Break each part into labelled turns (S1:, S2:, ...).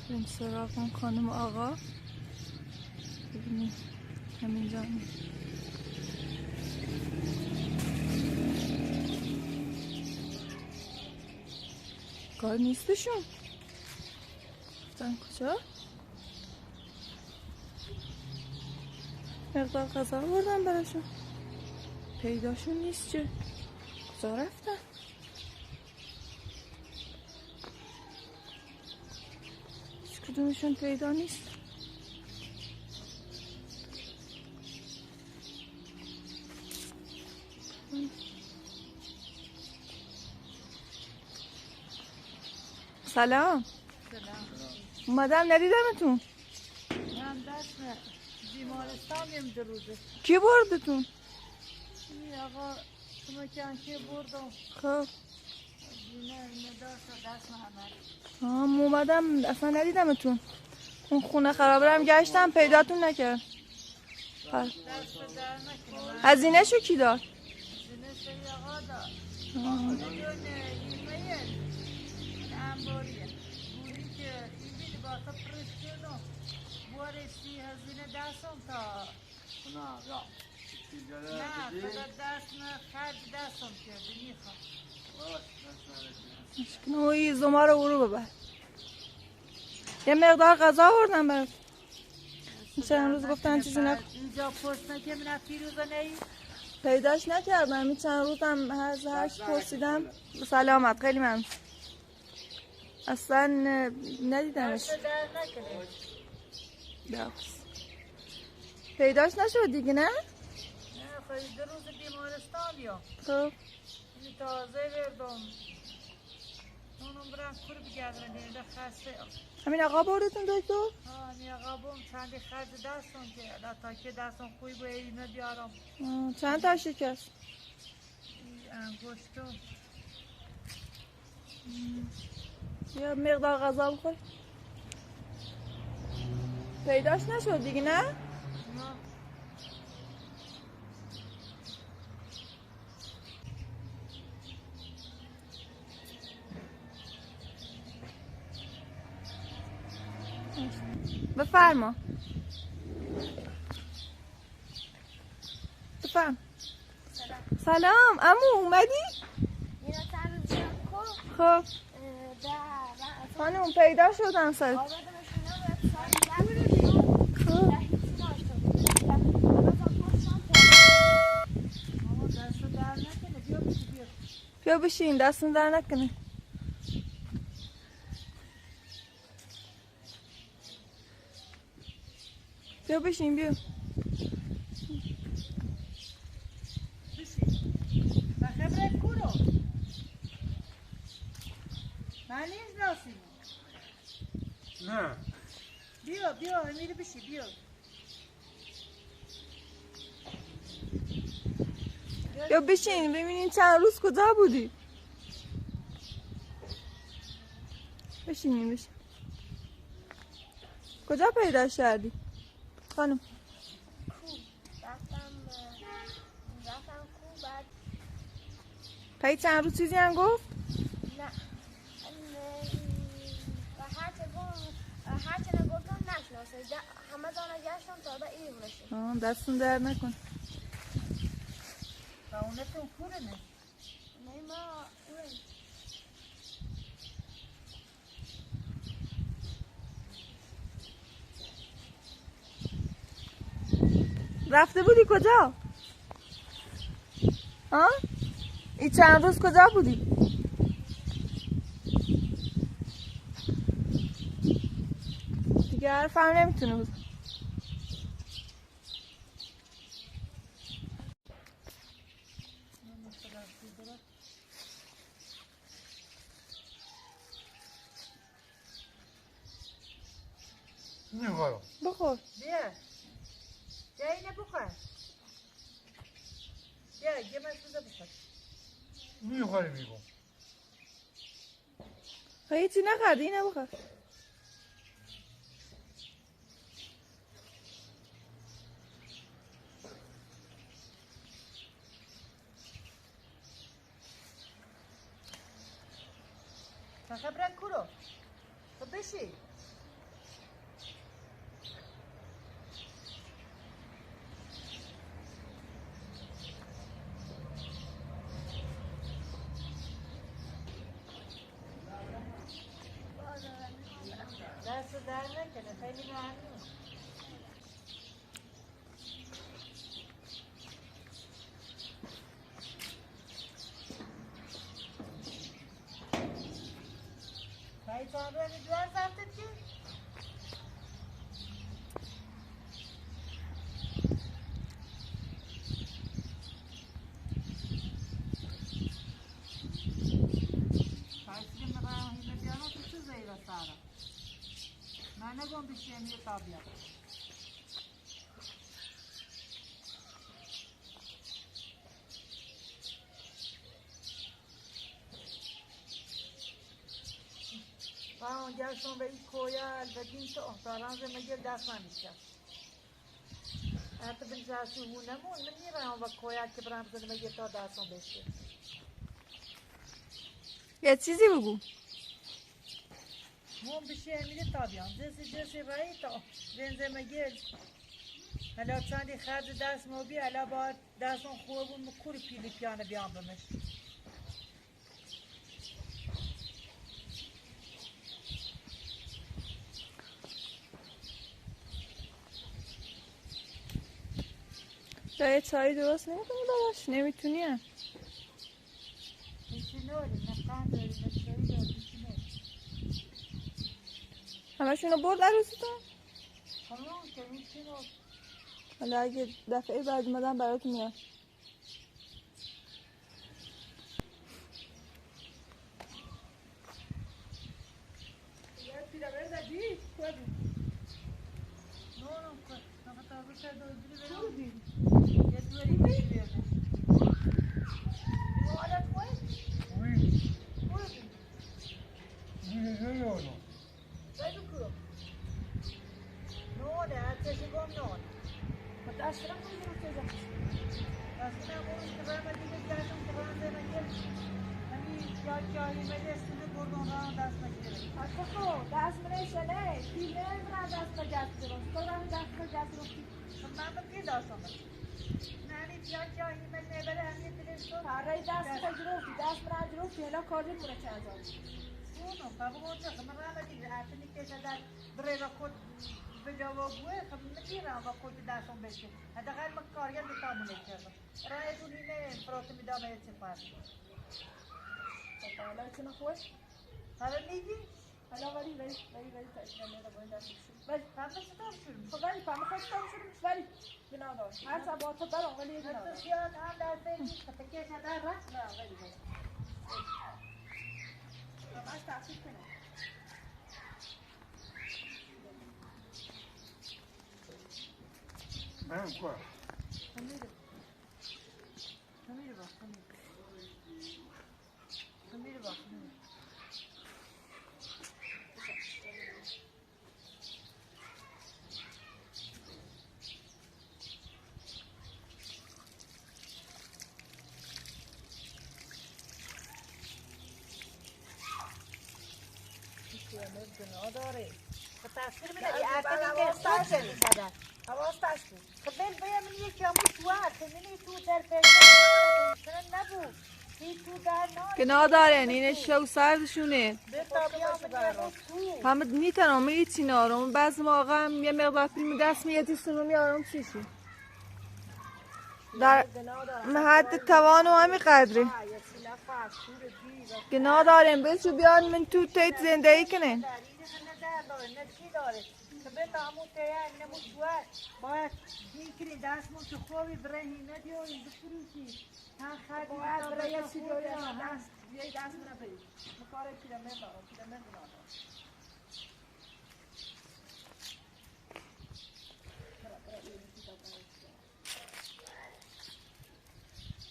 S1: بریم سراغ اون خانم آقا ببینیم همینجا کار نیستشون. رفتن کجا؟ مقدار غذا بردن براشون، پیداشون نیست. چه کجا رفتن؟ هیچ کدومشون پیدا نیست. سلام. اومدم ندیدمتون.
S2: من دست بیمارستان میم دو روزه.
S1: کی بردتون؟
S2: این آقا شما که بردم.
S1: خب
S2: نداشت دست محمد.
S1: اومدم اصلا ندیدمتون. اون خونه خرابه هم گشتم پیداتون نکرد. هزینه شو کی داد؟
S2: هزینه شو آقا داد. بدون ایمیل انباریه بوری که ایمیل با تا پرس کردم بارشی هزینه دستم تا نه فقط دست نه خرج دستم کرده میخوام
S1: مشکنوی زما رو برو ببر. یه مقدار غذا آوردم برات. چند روز گفتن چیزی نکن.
S2: اینجا پست نکردم پیروزه نی
S1: پیداش نکردم. این چند روزم هر چی پرسیدم سلامت. خیلی ممنون. اصلا ندیدمش. پیداش نشد دیگه نه؟
S2: نه خیلی 2 روز بیمارستان یا
S1: خب
S2: این تازه بردم اونم برم کور بگردم دیده خسته
S1: همین آقا بردتون دکتر؟
S2: این آقا بوم چندی خرج دستم که تا که دستم خوی با ایمه بیارم.
S1: چند تا شکست؟
S2: انگشتم
S1: یا مقدار غذا بخور. پیداش نشد دیگه نه؟
S2: نه
S1: بفرما. بفرم. سلام عمو اومدی؟ خب خانم پیدا شدن سر. بیا بشین دستون در نکنه. بیا بشین بیا.
S2: خبره کورو من نمی‌شناسم.
S3: نه
S2: بیا میره بشی بیا
S1: بیا بشین ببینین چند روز کجا بودی. بشین. کجا پیدا کردی خانم؟
S4: رفتم کو بعد
S1: پای چند روز چیزی هم گفت؟
S4: نه هرچه نگفتم نشناسه همه دانه گشتم تا به این رسید.
S1: دستون در نکن.
S2: و اونتون کوره نه
S4: ما
S1: رفته بودی کجا؟ این چند روز کجا بودی؟ دیگه حرف هم نمیتونه بود.
S3: نمیخورم.
S1: بخور.
S2: بیا اینه بخور بیا یه مشروزه بخور
S3: نمیخوری میگم.
S1: هیچی نخوردی اینه بخور.
S2: خبره کورو تو بشی نکنه خیلی ممنون. خیلی جانبه دوار زفتت که؟ من نگم بشیم یه طبیعت و اونجا شون به این کویل و دین تو احتالان زمگیر دست نمیشه حتی بنزاسی هونمون من میرم و کویل که برام زمگیر تا دستم بشه
S1: یه چیزی بگو.
S2: مون بشه میره تابیان جسی رایی تا بنزه مگل حالا چندی خرج دست موبی حالا با دستون خوب و مکور پیلی پیانه بیان بمش
S1: جای چایی درست نمیکنی براش؟ نمیتونی هم؟
S2: هیچی نوری نقام داری نشایی داری هیچی نوری
S1: همشونو برد عروستون؟
S2: همون که هیچی نوری
S1: حالا اگه دفعه بعد اومدن براتون میاد.
S2: حداقل ما کارگر بتامونه کردم رایتون اینه فرات میدامه چه فرقی
S1: حالا چه نخوش؟
S2: حالا میگی؟
S1: حالا ولی تاکیدم میره باید دست بشون
S2: ولی پمه چطور شدیم؟
S1: خب ولی پمه خواهد چطور شدیم؟ ولی بنا دار هر سبا تو برام ولی بنا دار
S2: حتی زیاد هم در فیلی فتکش ندار رفت؟ نه ولی
S1: همش تحصیل کنم
S3: من کار
S2: خمیر با خمیر با داره تاثیر میده ارتباطی که استاد شده حواس داشت خب بیا من یکی همون توار خیلی تو در پیدا نبود کی تو در نه
S1: گناه دارن این شو سردشونه
S2: به تابیا تو
S1: همه میتونم میچی نارم بعض موقع هم یه مقدار فیلم دست میاد سونو میارم چیشی در حد توان و همین قدره گناه دارن بچو بیان من تو تایت زندگی کنن
S2: باید میکنی دستمون که خوبی برهی ندیو این بفروشی ها خرد
S1: باید برای یه چی دوری دست یه دست من برید مکاره پیرمن دارم پیرمن دارم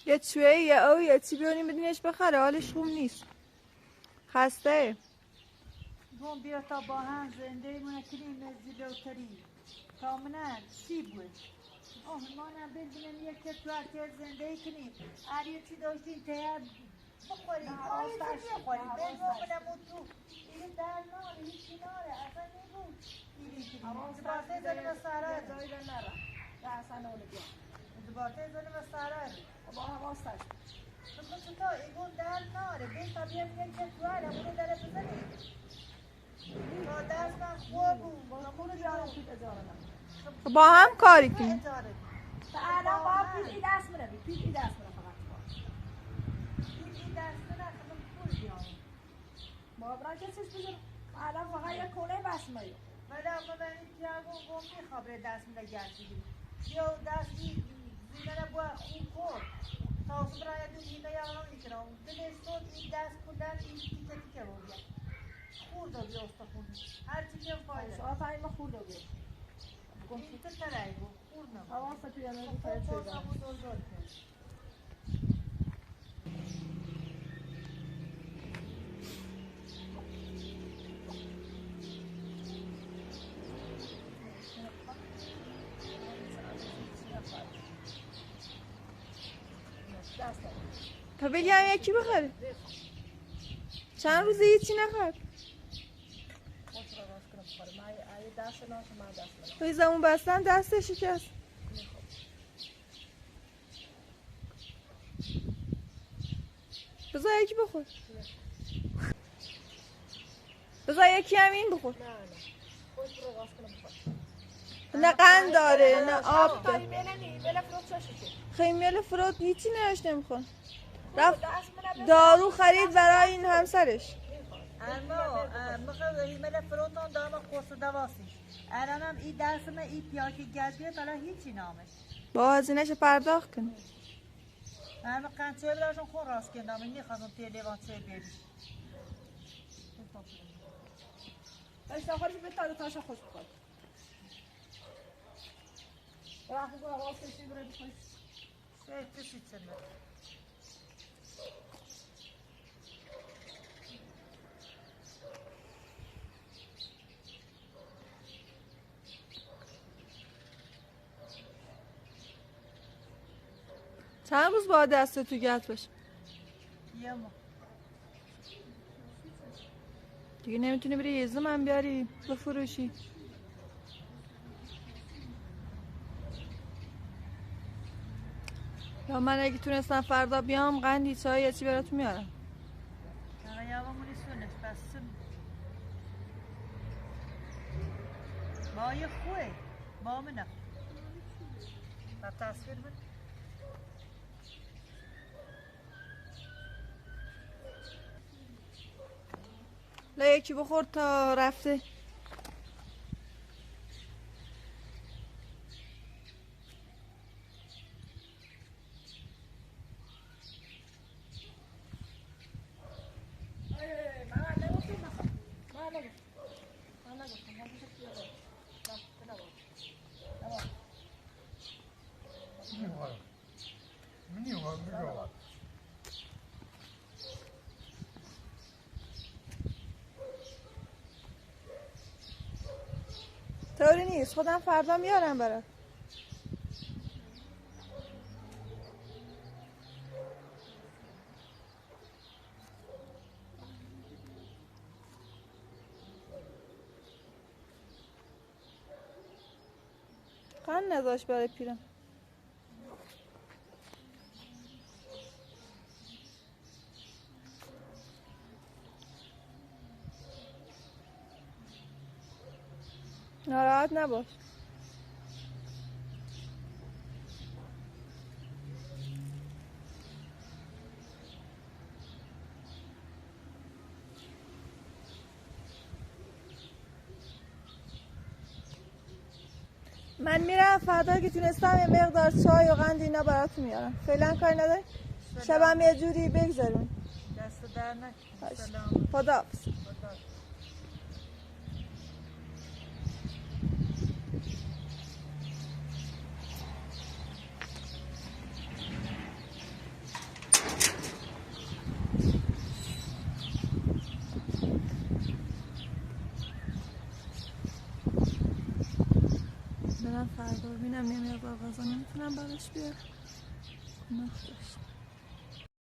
S1: یه چوه یه او یه چی بیاریم بدینش بخره حالش خوب نیست خسته
S2: گم بیا تا با هم زنده مونه کنیم زیلوتری تا منن سی بود مانم ببینم یک کتوار زنده کنیم آریه چی داشتین تیار بخوریم آریه چی بخوریم بگم اون تو این در ناره هیچی ناره اصلا نبود این کنیم دبارته زنی و سارا
S1: جایی رو نره ده اصلا نوله بیان
S2: دبارته زنی و سارا
S1: با حواستش
S2: خب چطور ایگون در ناره بین تا بیام یک کتوار اونو داره بزنیم تا دست من خوب بود
S1: با هم کاری کنیم.
S2: الان با پیل دست میره پیل دست میره فقط پیل دست میره خودم پول بیام ما برای کسیش بزرگ الان فقط یک کنه بس میره ولی اما من این تیاگو گم میخوابره دست میره گردیدیم یا دستی زیمه با خوب کن تاوسط رای دو زیمه یا هم میکنم دلش شد این دست کندن این تیکه تیکه رو بیاد خورده بیا استخونی هر چی که فایده آفرین ما خورده بیا این تو ترایی بود خورد نمید
S1: حواست پیانه رو فرد شده. تا بگم یکی بخره چند روزه هیچی نخورد توی زمون بستن دستش شکست بذار یکی بخور بذار یکی هم این بخور نه قند داره نه آب داره خیلی فروت هیچی نهش نمیخواد رفت دارو خرید برای این همسرش
S2: اما مخواه هیمه فروتان دام قرص دواسیش الانم این درسمه این پیاکی گردیه حالا هیچی نامش
S1: با هزینهش پرداخت کنه
S2: اما قنچه براشون خون راست کندم این میخواستم توی لیوان چه بیدیش
S1: اشتاخارش به تا تاشا خوش بخواد راحت با واسه چی برای بخواد
S2: سه کسی چنده
S1: چند روز با دست تو گت باشه
S2: یه ما
S1: دیگه نمیتونی بری یزد من بیاری بفروشی یا من اگه تونستم فردا بیام قندی چای یا چی براتون میارم
S2: اگه یاوامونی سونش بسیم ما یه خوه ما منه با تصویر بود
S1: لا یکی بخور تا رفته طوری نیست خودم فردا میارم برات قند نداشت برای پیرم ناراحت نباش من میرم فردا که تونستم یه مقدار چای و قند اینا براتون میارم فعلا کاری نداری شبم یه جوری بگذارون
S2: دست در نکنی سلام
S1: خداحافظ برم فردا ببینم یه مقدار غذا نمیتونم براش بیارم گناه داشت